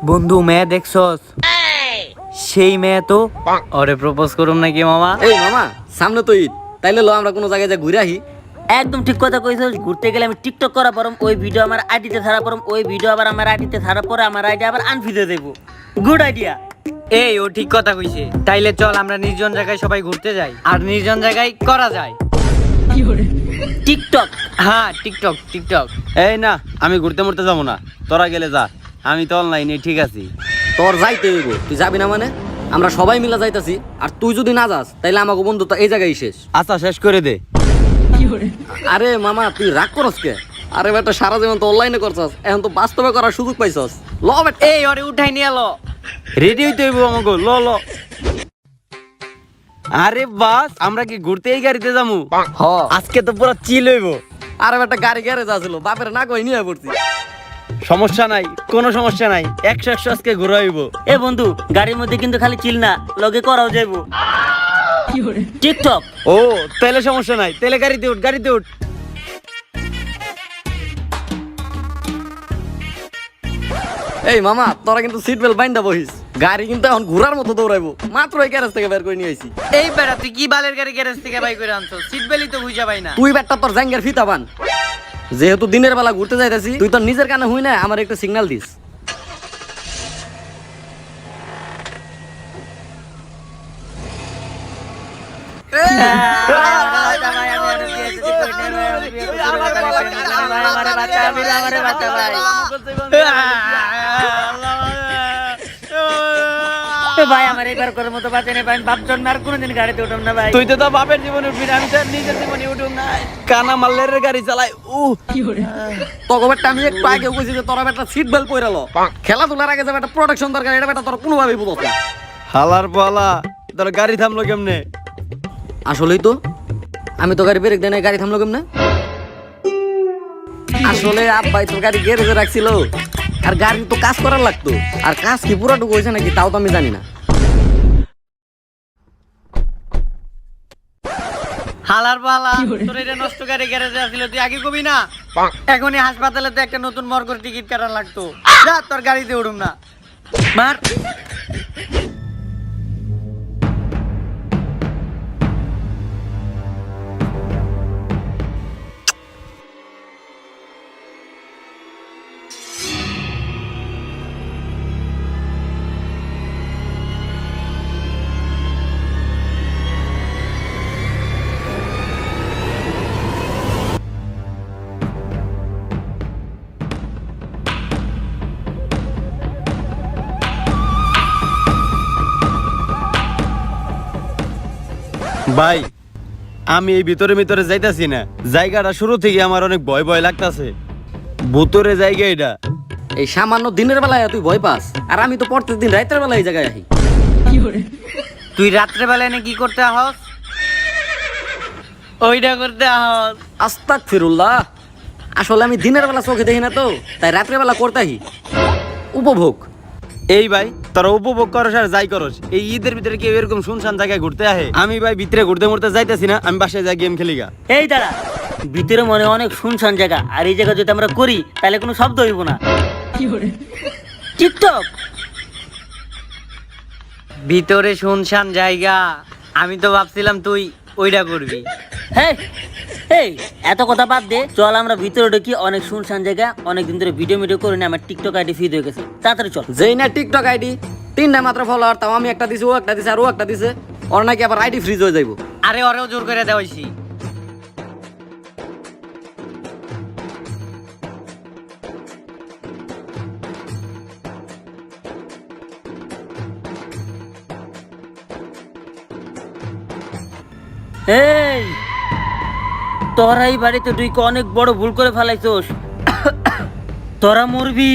বন্ধু মেয়ে দেখছস? সেই মেয়ে তো ওরে প্রপোজ করুম নাকি মামা? এই মামা, সামনে তো ঈদ, তাইলে লো আমরা কোনো জায়গায় যা ঘুরে আহি। একদম ঠিক কথা কইছস। ঘুরতে গেলে আমি টিকটক করা পরম, ওই ভিডিও আমার আইডিতে ছাড়া পরম, ওই ভিডিও আবার আমার আইডিতে ছাড়া পরে আমার আইডি আবার আনফিদে দেব। Good idea. এই ও ঠিক কথা কইছে। তাইলে চল আমরা নির্জন জায়গায় সবাই ঘুরতে যাই, আর নির্জন জায়গায় করা যায় টিকটক। হ্যাঁ টিকটক টিকটক। এই না, আমি ঘুরতে মরতে যাবো না, তোরা গেলে যা, আমি তো অনলাইনে ঠিক আছি। তোর যাইতে হইব, তুই যাবি না মানে? আমরা সবাই মিলে যাইতাছি, আর তুই যদি না যাস তাইলে আমাকে বন্ধু তো এই জায়গায় শেষ। আচ্ছা শেষ করে দে। আরে মামা, তুই রাগ করস কে? আরে বেটা, সারা জীবন তো অনলাইনে করছস, এখন তো বাস্তবে করার সুযোগ পাইছস। ল বেটা। এই ওরে উঠাই নিয়ে এলো। রেডি হইতে হইব আমাকে, ল ল। আরে বাস, আমরা কি ঘুরতে এই গাড়িতে যাবো? হ। আজকে তো পুরো চিল হইব। আরে বেটা, গাড়ি গ্যারেজ আছিল, বাপের না কই নিয়ে পড়ছি। সমস্যা নাই, কোনো সমস্যা নাই, 100 আজকে ঘুরা হইব। এ বন্ধু, গাড়ির মধ্যে কিন্তু খালি চিল না, লগে করাও যাইব টিকটক। ও তাহলে সমস্যা নাই, তাহলে গাড়িতে উঠ, গাড়িতে উঠ। এই মামা, তোরা কিন্তু সিট বেল্ট বাইন্দা বহিস, গাড়ি কিন্তু এখন ঘোরার মতো দৌড়াইবো। মাত্র এই গ্যারেজ থেকে বের করে নিয়ে আইছি। এই বেড়া তুই কি বালের গাড়ি গ্যারেজ থেকে বাই করে আনছো? সিট বেলই তো বুঝা পাই না। তুই বেটা তোর জাঙ্গের ফিতা বান। যেহেতু দিনের বেলা ঘুরতে যাইতাছি, তুই তোর নিজের কানে হুই না আমার একটা সিগন্যাল দিস। ভাই আমার এবার করার মতো বাঁচে নেই ভাই, বাপজন আর কোনোদিন গাড়িতে উঠলাম না ভাই। তুই তো বাপের জীবনে উঠবি না, আমি তো নিজের জীবনে উঠুম না। কানা মাল্লের গাড়ি চালাই। তোকে বেটা আমি একটু আগে কইছি যে তোরা বেটা সিট বেল্ট পরে লো। খেলাধুলার আগে যে বেটা প্রোটেকশন দরকার, এটা বেটা তোর কোনোভাবেই বুঝছ না। হালার পালা, তোর গাড়ি থামলো কেমনে? আসলেই তো আমি তো গাড়ি ব্রেক দেয় নাই, গাড়ি থামলো কেমনে? আসলে আব্বাই তো গাড়ি গ্যারেজে রাখছিল, আর গাড়ি তো কাজ করার লাগতো, আর কাজ কি পুরাটুকু হয়েছে নাকি তাও তো আমি জানি না। হালার পালা, তোর এটা নষ্ট গাড়ি গ্যারেজে আসছিল, তুই আগে কবি না? এখনই হাসপাতালে তো একটা নতুন মর্গের টিকিট কাটা লাগতো। যা তোর গাড়িতে উঠুম না। মার। ভাই, আমি এই ভিতরে ভিতরে যাইতাছি না, জায়গাটা শুরু থেকে আমার অনেক ভয় ভয় লাগতাছে। ভুতুরে জায়গা এটা। এই সামান্য দিনের বেলায় তুই ভয় পাস, আর আমি তো প্রত্যেকদিন রাতের বেলায় এই জায়গায় আহি। তুই রাত্রে বেলায় না কি করতে আহস? ওইটা করতে আহস। আস্তাগফিরুল্লাহ। আসলে আমি দিনের বেলা চোখে দেখি না তো, তাই রাত্রে বেলা করতে আহি উপভোগ। এই ভাই, তোরা উপভোগ করস আর যাই করস, এই ঈদের ভিতরে কেউ এরকম শুনশান জায়গায় ঘুরতে আহে? আমি ভাই ভিতরে ঘুরতে ঘুরতে যাইতাছি না, আমি বাসায় যাই গেম খেলি গা। এই দাঁড়া, ভিতরে মনে অনেক শুনশান জায়গা, আর এই জায়গা যদি আমরা করি তাহলে কোনো শব্দ হইব না। টিকটক। ভিতরে শুনশান জায়গা, আমি তো ভাবছিলাম তুই ওইটা করবি। হ্যাঁ, এই এত কথা বাদ দে, চল আমরা ভিতরে ঢুকি। অনেক শুনশান জায়গা, অনেকদিন ধরে ভিডিও করে না, আমার টিকটক আইডি ফ্রি হয়ে গেছে। তাড়াতাড়ি চল। যেই না টিকটক আইডি 3টা মাত্র ফলোয়ার, তাও আমি একটা দিছি, ও একটা দিছে, আর ও একটা দিছে, ওর নাকি আবার আইডি ফ্রিজ হয়ে যাইব। আরে ওরেও জোর করে দেওয়াইছি। এই তোরা এই বাড়িতে তুই অনেক বড় ভুল করে ফেলাইছোস। তোরা মরবি,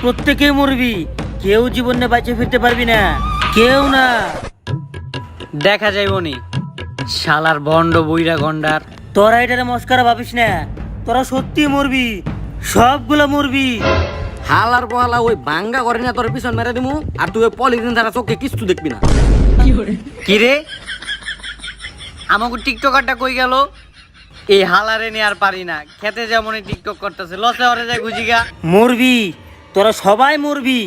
প্রত্যেকেই মরবি, কেউ জীবনে বাঁচে ফিরতে পারবি না, কেউ না। দেখা যাইবনি শালার ভণ্ড বইরা গন্ডার। তোরা এটারে মস্কারা ভাবিস না, তোরা সত্যি মরবি, সবগুলা মরবি। হালার বহালা ওই বাঙ্গা করে না তোর পিছন মেরে দিমু, আর তুই ওই পলিথিন ধারা চোখে কিছু দেখবি না। কি রে, আমাকে টিকটকারটা কই গেল? এই হালারে নিয়ে আর পারি না, খেতে যেমন টিকটক করতেছে, লসে ওরে যায় গুজিগা। মরবি, তোরা সবাই মরবি।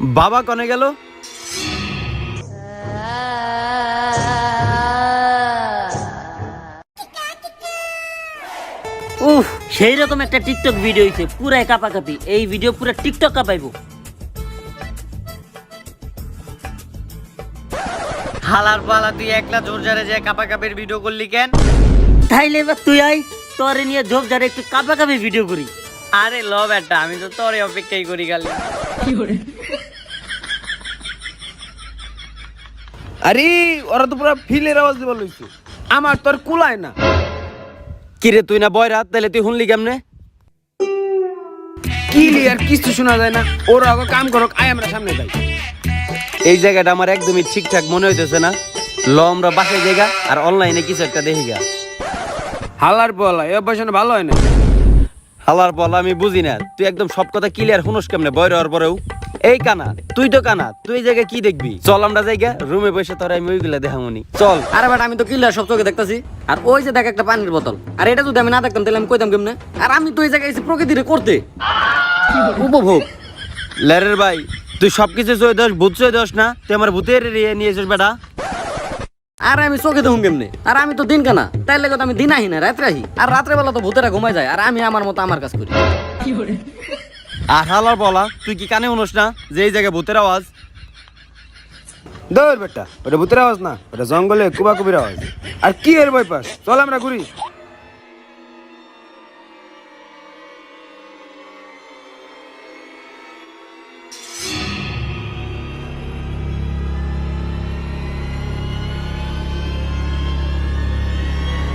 বাবা কনে গেল? উফ, সেই রকম একটা টিকটক ভিডিও হইছে, পুরাই কাপাকাপি। এই ভিডিও পুরা টিকটক কাঁপাইবো। হালার পালা তুই একলা জোরজারে যে কাপাকাপির ভিডিও করলি কেন? তাইলে এবার তুই আই, তোরে নিয়ে ঝোপ ঝাড়ে একটু কাপাকাপি ভিডিও করি। আরে ল বেটা, আমি তো তোরে অপেক্ষাই করি খালি। আরে ওরা তো পুরো ফিলের আওয়াজ দিয়ে বলছে, আমার তোর কুলায় না। কিরে তুই না বয় রাত, তাহলে তুই শুনলি কেমনে? ক্লিয়ার কিছু শোনা যায় না। ওরা আগে কাম করক, আয় আমরা সামনে যাই। এই জায়গাটা আমার একদমই ঠিকঠাক মনে হইতেছে না। ল আমরা বাসায় জায়গা আর অনলাইনে কিছু একটা দেখি গা। হালার বলা এ অভ্যাস ভালো হয় না। হালার বল আমি বুঝি না, তুই একদম সব কথা ক্লিয়ার শুনোস কেমনে বয় হওয়ার পরেও? এই কানা, তুই তো কানা, তুই এই জায়গায় কি দেখবি? চল আমরা জায়গা রুমে বসে তোরা আমি ওইগুলা দেখামনি, চল। আরে বেটা আমি তো ক্লিয়ার সব চোখে দেখতাছি। আর ওই যে দেখ একটা পানির বোতল, আর এটা যদি আমি না দেখতাম তাহলে আমি কইতাম কেমনে? আর আমি তো এই জায়গায় এসে প্রকৃতিরে করতে উপভোগ। লেরের ভাই, তুই সবকিছু চই দোষ, ভূত চই দোষ না, তুই আমার ভূতের নিয়েছিস বেটা। আর আমি চোখে দেখুন কেমনে? আর আমি তো দিন কানা, তাই লেগে তো আমি দিন আহি না, রাত্রে আহি। আর রাত্রে বেলা তো ভূতেরা ঘুমায় যায়, আর আমি আমার মতো আমার কাজ করি। আর হালার বলা, তুই কি কানে শুনোস না যে এই জায়গায় ভূতের আওয়াজ? দৌড় বেটা, ওটা ভূতের আওয়াজ না, ওটা জঙ্গলে কুবাকুবির আওয়াজ। আর কি এর বই পাস, চল আমরা ঘুরি।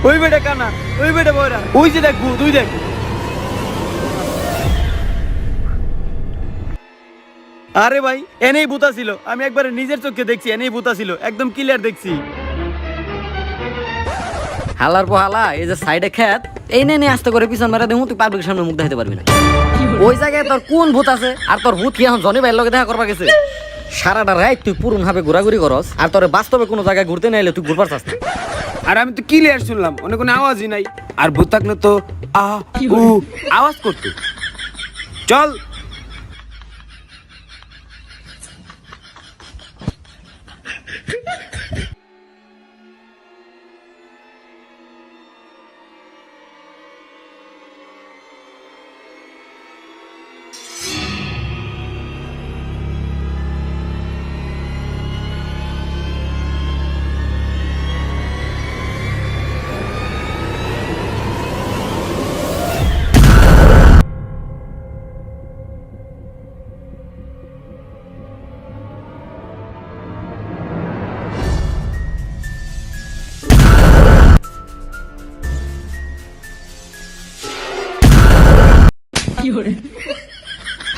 ওই বেটা কানা, ওই বেটা বয়রা, ওই যে দেখ ভূত, ওই দেখ। আরে ভাই, এনেই ভূতা ছিল, আমি একবারে নিজের চোখে দেখছি, এনেই ভূতা ছিল, একদম ক্লিয়ার দেখছি। হালার পোহালা এই যে সাইডে খেত, এই নিয়ে আস্তে করে পিছন মারা দেবো, তুই পাবলিকের সামনে মুখ দেখাতে পারবি না। ওই জায়গায় তোর কোন ভূত আছে? আর তোর ভূত কি এখন জনি ভাইয়ের লগে দেখা করবা গেছে? সারাটা রাত তুই পুরুন ভাবে ঘোরাঘুরি করস, আর তোর বাস্তবে কোনো জায়গায় ঘুরতে নাইলে তুই ঘুরবার চাস না। আর আমি তো ক্লিয়ার শুনলাম, অনেক কোনো আওয়াজই নাই। আর ভূত থাকলে তো আ উ আওয়াজ করতো। চল।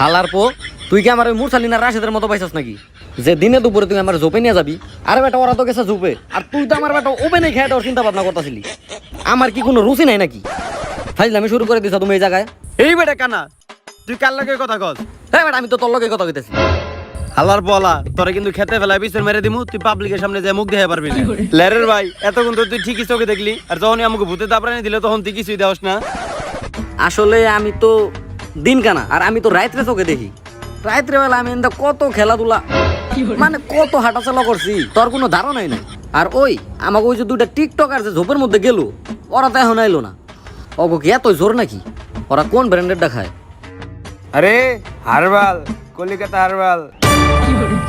হালার পো, তুই কি আমার ওই মুরসালিনা রাশেদের মতো পাইছস নাকি যে দিনে দুপুরে তুই আমার জোপে নিয়ে যাবি? আরে বেটা ওরা তো গেছে জোপে, আর তুই তো আমার বেটা ওপেনে খেয়ে দেওয়ার চিন্তা ভাবনা করতেছিলি। আমার কি কোনো রুচি নাই নাকি? ফাইজলামি শুরু করে দিছ তুমি এই জায়গায়। এই বেটা কানা, তুই কার লগে কথা কস? হ্যাঁ বেটা আমি তো তোর লগে কথা কইতেছি। হালার বলা, তোরা কিন্তু খেতে ফেলায় পিছন মেরে দিমু, তুই পাবলিকের সামনে যে মুখ দেখে পারবি না। লেরের ভাই, এতক্ষণ তো তুই ঠিকই চোখে দেখলি, আর যখনই আমাকে ভূতে দাবরানি দিলে তখন তুই কিছুই দেওয়াস না। আসলে আমি তো দিন কানা, আর আমি তো রাত্রে চোখে দেখি। রাত্রে বেলা আমি এন্দা কত খেলাধুলা, মানে কত হাঁটাচলা করছি, তোর কোনো ধারণাই নাই। আর ওই আমাকে ওই যে দুইটা টিকটকার যে ঝোপের মধ্যে গেল, ওরা তো এখন আইলো না। ওগো কি এত জোর নাকি? ওরা কোন ব্র্যান্ডের দেখায়? আরে হারবাল, কলিকাতা হারবাল।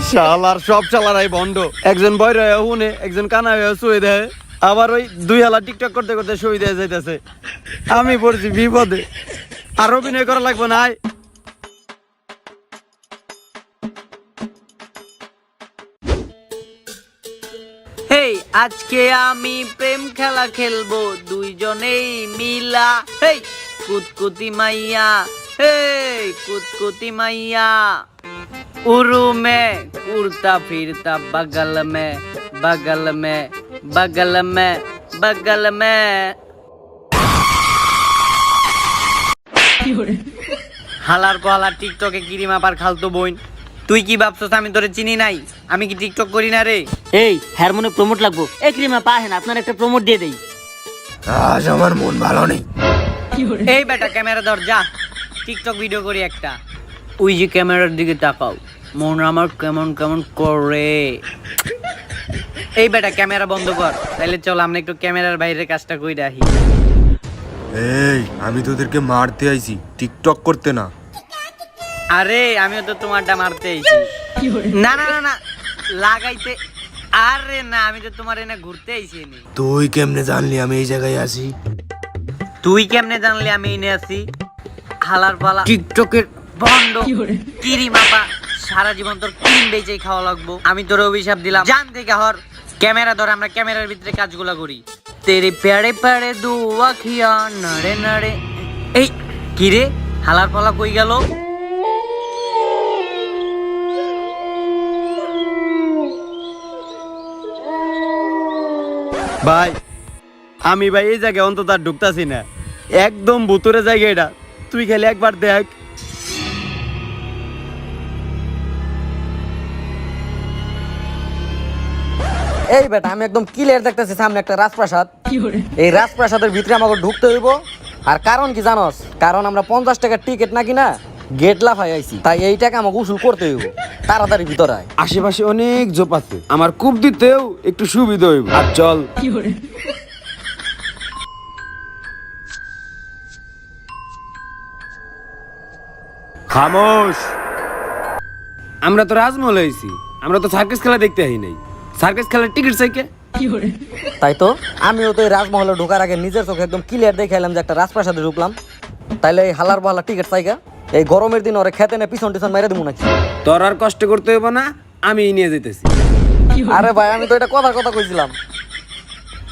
শালার সব শালারাই ভণ্ড, একজন বয় রয়ে হুনে, একজন কানা হয়ে শুয়ে দেয়, আবার ওই দুই হালা টিকটক করতে করতে শুয়ে দেয় যাইতেছে। আমি পড়ছি বিপদে, আর অভিনয় করা লাগবে না। আয় হেই, আজকে আমি প্রেম খেলা খেলবো দুইজনেই মিলা। হেই কুতকুতি মাইয়া, হেই কুতকুতি মাইয়া, उरु में उड़ता फिरता बगल में बगल में बगल में बगल में। হালার পালা টিকটকে কিরিমা পার খালতো বোন, তুই কি ভাবছস আমি তোরে চিনি নাই? আমি কি টিকটক করি না রে? এই হারমোনে প্রমোট লাগবো, এক রিমা পাহেন আপনার একটা প্রমোট দিয়ে দেই। আজ আমার মন ভালো নেই। এই বেটা ক্যামেরা ধর, যা টিকটক ভিডিও করি একটা। ওই যে ক্যামেরার দিকে তাকাও, মন আমার কেমন কেমন করে। এই বেটা ক্যামেরা বন্ধ কর, তাহলে চল আমরা একটু ক্যামেরার বাইরে কাজটা কইরা আসি। এই আমি তোদেরকে মারতে আইছি, টিকটক করতে না। আরে আমিও তো তোমারটা মারতে আইছি। না না না না লাগাইতে। আরে না, আমি তো তোমার এনে ঘুরতে আইছি নি। তুই কেমনে জানলি আমি এই জায়গায় আছি? তুই কেমনে জানলি আমি এনে আছি? হালার পালা টিকটকের বন্ধ কিরি মাপা, সারা জীবন তোর ক্রিম বেচেই খাওয়া লাগবো। আমি তোর অভিশাপ দিলাম, জান থেকে হর। ক্যামেরা ধর, আমরা ক্যামেরার ভিতরে কাজগুলা করি। তেরে প্যাড়ে প্যাড়ে দু আখিয়া নাড়ে নাড়ে। এই কি রে, হালার পালা কই গেল? ভাই আমি ভাই এই জায়গায় অন্তত আর ঢুকতাছি না, একদম ভুতুরে জায়গা এটা। তুই খালি একবার দেখ। এই বেটা আমি একদম ক্লিয়ার দেখতেছি সামনে একটা রাজপ্রাসাদ। এই রাজপ্রাসাদের ভিতরে আমাকে ঢুকতে হইব। আর কারণ কি জানোস? কারণ আমরা 50 টাকার টিকিট নাকি না গেট লাফাই আইছি, তাই এই টাকা আমাকে উসুল করতে হইব। তাড়াতাড়ি ভিতরে আয়। আশেপাশে অনেক জোপ আছে, আমার কূপ দিতেও একটু সুবিধা হইব। আর চল। খামোশ। আমরা তো রাজমহল হয়েছি, আমরা তো সার্কাস খেলা দেখতে আই নাই। সার্কাস খেলার টিকিট চাইকে। তাই তো আমিও তো এই রাজমহলে ঢোকার আগে নিজের চোখে একদম ক্লিয়ার দেখে এলাম যে একটা রাজপ্রাসাদে ঢুকলাম। তাইলে এই হালার বালা টিকিট চাইগা এই গরমের দিন ওরে খেতে না পিছন টিছন মেরে দেবো নাকি? তোর আর কষ্ট করতে হইব না, আমি নিয়ে যেতেছি। আরে ভাই আমি তো এটা কথার কথা কইছিলাম।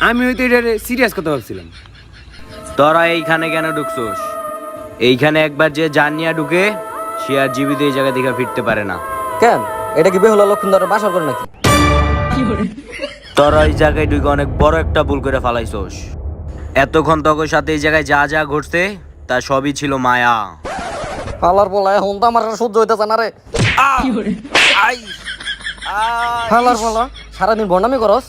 আমি হয়তো এটা সিরিয়াস কথা ভাবছিলাম। তোরা এইখানে কেন ঢুকছোস? এইখানে একবার যে জানিয়া ঢুকে সে আর জীবিত এই জায়গা থেকে ফিরতে পারে না। কেন, এটা কি বেহুলা লক্ষিন্দরের বাসর করে নাকি? তোরা এই জায়গায় ঢুকে অনেক বড় একটা ভুল করে ফালাইছোস। এতক্ষণ তোর সাথে এই জায়গায় যা যা ঘটছে তা সবই ছিল মায়া। হালার বলা এখন তো আমার আর সহ্য হইতেছে না রে। হালার বলা সারাদিন বন্ডামি করস।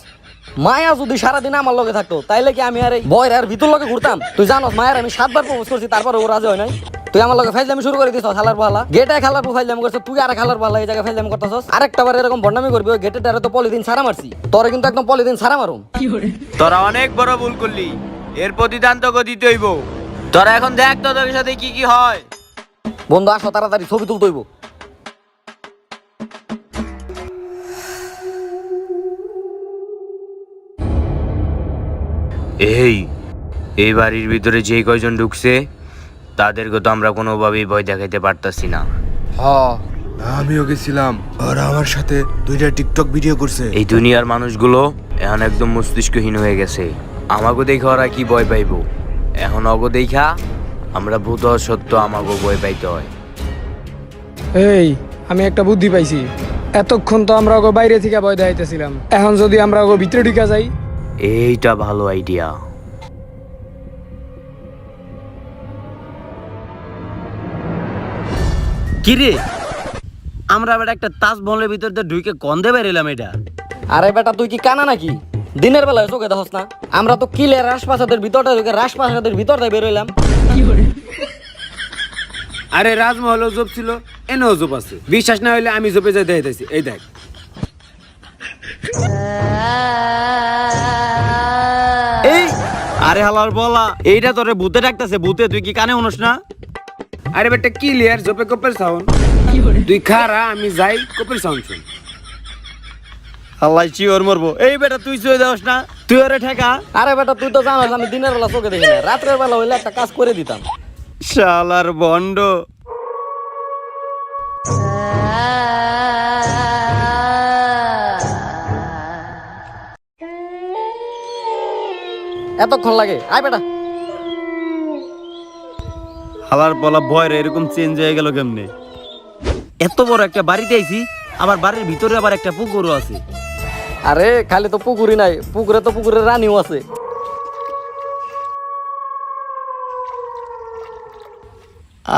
মায়া যদি সারাদিন আমার লগে থাকতো তাইলে কি আমি আর এই বয়ের আর ভিতর লগে ঘুরতাম? তুই জানোস মায়ের আমি 7 বার প্রপোজ করছি, তারপরে ও রাজি হয় নাই। তুই আমার লগে ফাইজলামি শুরু করে দিছ। হালার বলা গেটে খালার পর ফাইজলামি করছ, তুই আর খালার বলা এই জায়গায় ফাইজলামি করতেছস। আরেকটা বার এরকম বন্ডামি করবি, ওই গেটের দ্বারা তো পলিথিন ছাড়া মারছি। তোরে কিন্তু একদম পলিথিন ছাড়া মারুম। তোরা অনেক বড় ভুল করলি, এর প্রতিদান তোকে দিতে হইব। তোরা এখন দেখ তোদের সাথে কি কি হয়। বন্ধু আসো তাড়াতাড়ি ছবি তুলতে হইব। এই বাড়ির ভিতরে যে কয়জন ঢুকছে তাদেরকে তো আমরা কোনোভাবেই ভয় দেখাইতে পারতাছি না। আমিও গেছিলাম, ওরা আমার সাথে 2টা টিকটক ভিডিও করছে। এই দুনিয়ার মানুষগুলো এখন একদম মস্তিষ্কহীন হয়ে গেছে। আমাকে দেখে ওরা কি ভয় পাইব? এখন অগো দেখা আমরা ভূত সত্য আমাকে ভয় পাইতে হয়। এই আমি একটা বুদ্ধি পাইছি। এতক্ষণ তো আমরা ওকে বাইরে থেকে ভয় দেখাইতেছিলাম, এখন যদি আমরা ওকে ভিতরে ঢুকা যাই। এইটা ভালো আইডিয়া। কিরে আমরা আবার একটা তাজমহলের ভিতর দিয়ে ঢুকে গন্ধে বেরিলাম এটা। আরে বেটা তুই কি কানা নাকি? দিনের বেলায় চোখে দেখস না? আমরা তো কিলের রাজপ্রাসাদের ভিতরটা ঢুকে রাজপ্রাসাদের ভিতরটা বেরোইলাম। আরে রাজমহল জোপ ছিল, এনেও জোপ আছে। বিশ্বাস না হইলে আমি জোপে যাই দেখাইতেছি। এই দেখ। এই আরে হালার বলা এইটা তোরে ভূতে ডাকতেছে। ভূতে তুই কি কানে শুনস না? আরে বেটা ক্লিয়ার জোপে কপের সাউন্ড। তুই খারা, আমি যাই কপের সাউন্ড শুন। আল্লাহ চিওর মরবো। এই বেটা তুই চলে যাস না, তুই ওরে ঠেকা। আরে বেটা তুই তো জানোস আমি দিনের বেলা চোখে দেখি না, রাত্রের বেলা হইলে একটা কাজ করে দিতাম। শালার বন্ড। এতক্ষণ লাগে? আয় বেটা। হালার বলা ভয় এরকম চেঞ্জ হয়ে গেল কেমনে? এত বড় একটা বাড়িতে আইছি, আবার বাড়ির ভিতরে আবার একটা পুকুরও আছে। আরে খালি তো পুকুরি নাই, পুকুরে তো পুকুরের রানীও আছে।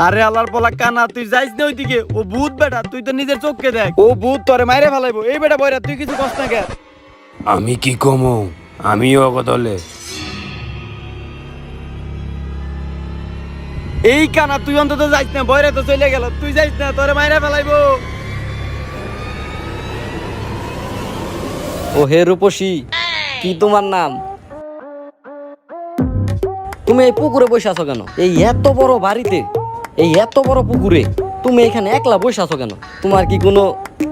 আরে আল্লাহর পোলা কানা, তুই যাইস না ওইদিকে। ও ভূত বেটা, তুই তো নিজের চোখকে দেখ। ও ভূত তোরে মাইরে ফেলাইবো। এই বেটা বয়রা তুই কিছু কষ্ট না কেন? আমি কি কমো? আমিও অগদলে। এই কানা তুই অন্তত যাইস না, বয়রা তো চলে গেল। তুই যাইস না, তোরে মাইরে ফেলাইবো। ও হে রূপসী, কি তোমার নাম? তুমি এই পুকুরে বসে আছো কেন? এই এত বড় বাড়িতে, এই এত বড় পুকুরে তুমি এখানে একলা বসে আছো কেন? তোমার কি কোনো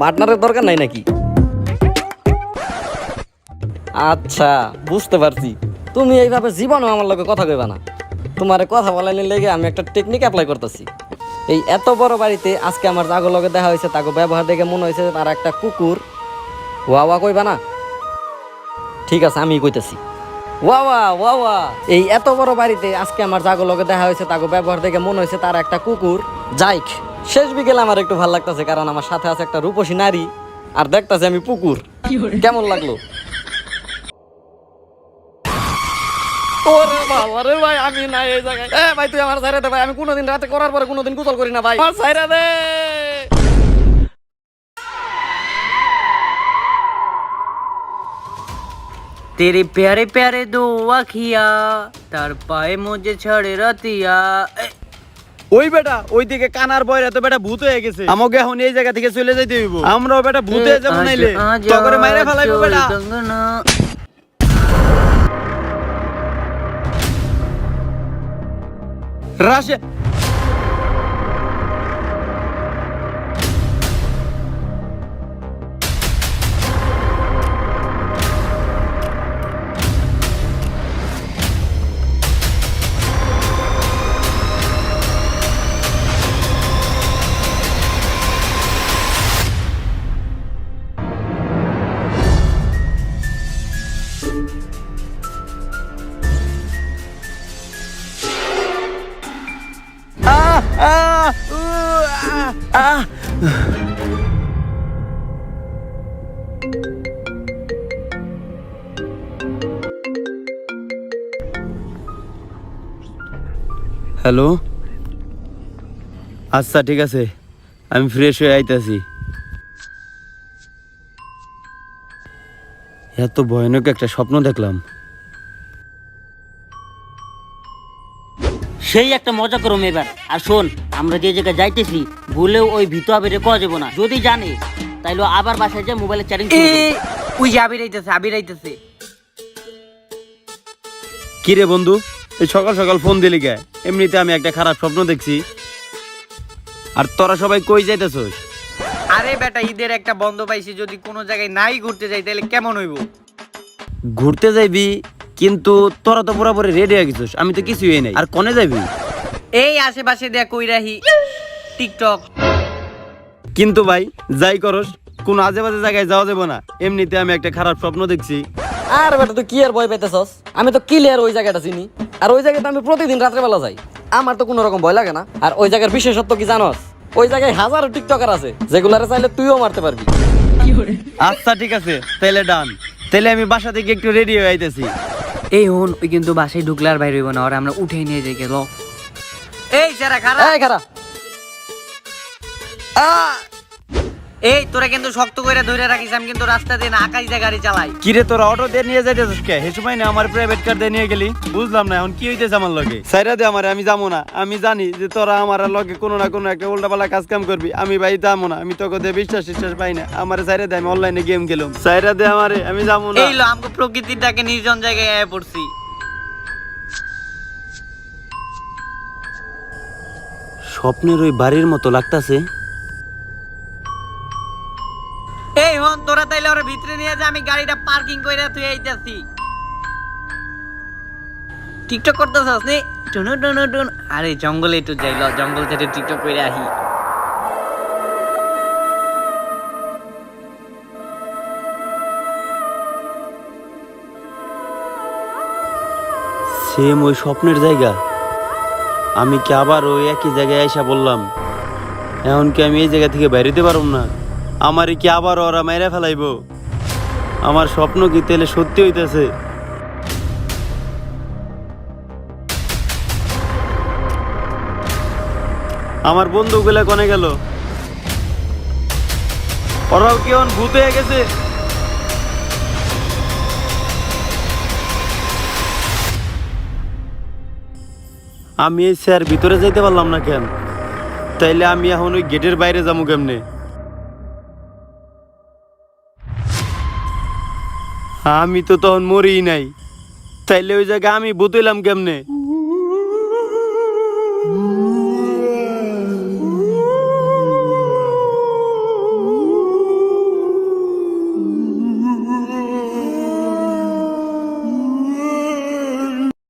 পার্টনারের দরকার নাই নাকি? আচ্ছা, বুঝতে পারছি। তুমি এইভাবে জীবনও আমার লগে কথা কইবা না। তোমারে কথা বলাইলে লেগে আমি একটা টেকনিক অ্যাপ্লাই করতেছি। এই এত বড় বাড়িতে আজকে আমার জাগো লগে দেখা হয়েছে, তাকে ব্যবহার দেখে মনে হয়েছে আর একটা কুকুর। ওয়া ওয়া কইবা না? ঠিক আছে, আমি কইতেছি। ওয়া ওয়া ওয়া ওয়া। এই এত বড় বাড়িতে আজকে আমার জাগো লগে দেখা হয়েছে, তাকে ব্যবহার দেখে মনে হয়েছে তার একটা কুকুর। যাইক, শেষ বিকেলে আমার একটু ভালো লাগতেছে, কারণ আমার সাথে আছে একটা রূপসী নারী আর দেখতাছে আমি পুকুর। কেমন লাগলো? ওরে বাবা রে ভাই, আমি না এই জায়গায়। এ ভাই, তুই আমার ছাইরা দে ভাই, আমি কোনোদিন রাতে করার পরে কোনোদিন গোসল করি না ভাই, আমার ছাইরা দে। तेरे प्यारे प्यारे दो आखिया तार पाए मुझे छड़े रतिया। ওই বেটা ওইদিকে কানার বয়রা তো বেটা ভূত হয়ে গেছে, আমাকে এখন এই জায়গা থেকে চলে যাইতে হইব। আমরাও বেটা ভূত হয়ে যাবো, নাইলে তগরে মাইরা ফেলাইবো বেটা। রাশে হ্যালো, আচ্ছা ঠিক আছে, আমি ফ্রেশ হয়ে আইতাছি। এত ভয়ানক একটা স্বপ্ন দেখলাম। সেই একটা মজা করো এবার। আর শোন, আমরা যে জায়গায় যাইতেছি ভুলেও ওই ভিতু আবিরে কওয়া যাবো না। যদি জানে তাইলে আবার বাসায় যায় মোবাইলে চ্যাটিং এ ওই যে আবির আইতেছে। কি রে বন্ধু, এই সকাল সকাল ফোন দিলি কে? এমনিতে আমি একটা খারাপ স্বপ্ন দেখছি। আর তোরা সবাই কই যাইতেছস? আরে বেটা, ঈদের একটা বন্ধ পাইছি, যদি কোনো জায়গায় নাই ঘুরতে যাই তাহলে কেমন হইব? ঘুরতে যাইবি, কিন্তু তোরা তো পুরোপুরি রেডি হয়ে গেছিস, আমি তো কিছুই নাই। আর কোনে যাবি? এই আশেপাশে দেখ কই রাহি টিকটক। কিন্তু ভাই যাই করস, কোন আজে বাজে জায়গায় যাওয়া যাবে না। এমনিতে আমি একটা খারাপ স্বপ্ন দেখছি। আর বেটা, তুই কি আর ভয় পাইতেছস? আমি তো ক্লিয়ার ওই জায়গাটা চিনি, আর ওই জায়গাতে আমি প্রতিদিন রাত্রেবেলা যাই। আমার তো কোনো রকম ভয় লাগে না। আর ওই জায়গার বিশেষত্ব কি জানোস? ওই জায়গায় হাজারো টিকটকার আছে, যেগুলারে চাইলে তুইও মারতে পারবি। আচ্ছা ঠিক আছে, তাহলে ডান। তাহলে আমি বাসা থেকে একটু রেডি হয়ে আইতেছি। এই হন, ওই কিন্তু বাসায় ঢুকলে আর বাইরে হইব না, আর আমরা উঠে নিয়ে যাই গেল। এই যারা খারাপ, এই খারাপ, এই তোরা কিন্তু শক্ত করে ধরে রাখিস, আমি কিন্তু রাস্তা দিয়ে না আকাশ দিয়ে গাড়ি চালাই। কিরে তোরা অটো দিয়ে নিয়ে যাইতেছিস কে? হে সময় না আমার প্রাইভেট কার দিয়ে নিয়ে গেলি, বুঝলাম না এখন কি হইতেছে আমার লগে। সাইরা দে আমারে, আমি যাবো না। আমি জানি যে তোরা আমার লগে কোনো না কোনো একটা উল্টাপাল্টা কাজ কাম করবি। আমি ভাই যাবো না, আমি তোকে দিয়ে বিশ্বাস পাই না। আমারে সাইরা দে, আমি অনলাইনে গেম খেলাম। সাইরা দে আমারে, আমি যাবো না। এই লো, আমাকে প্রকৃতির ডাকে নির্জন জায়গায় আয়া পড়ছি। স্বপ্নের ওই বাড়ির মতো লাগতাছে। এই হন, তোরা তাইলে ওরা ভিতরে নিয়ে যা, আমি গাড়িটা পার্কিং কইরা তুই আইতাছি। টিকটক করতেছস নি? টুনু টুনু টুন। আরে জঙ্গলে একটু যাইল, জঙ্গল থেকে টিকটক কইরা আহি। সেম ওই স্বপ্নের জায়গা। আমি কি আবার ওই একই জায়গায় আইসা বললাম? এখন কি আমি এই জায়গা থেকে বেরোতে পারব না? আমারই কি আবার ওরা মাইরা ফেলাইব? আমার স্বপ্ন কি তাহলে সত্যি হইতেছে? আমার বন্ধুগুলা কোনে গেল? ওরাও কি এখন ভূত হয়ে গেছে? আমি এই স্যার ভিতরে যাইতে পারলাম না কেন? তাইলে আমি এখন ওই গেটের বাইরে যাবো কেমনে? আমি তো তখন মরি নাই, তাইলে ওই জায়গায় আমি ভূত হইলাম কেমনে?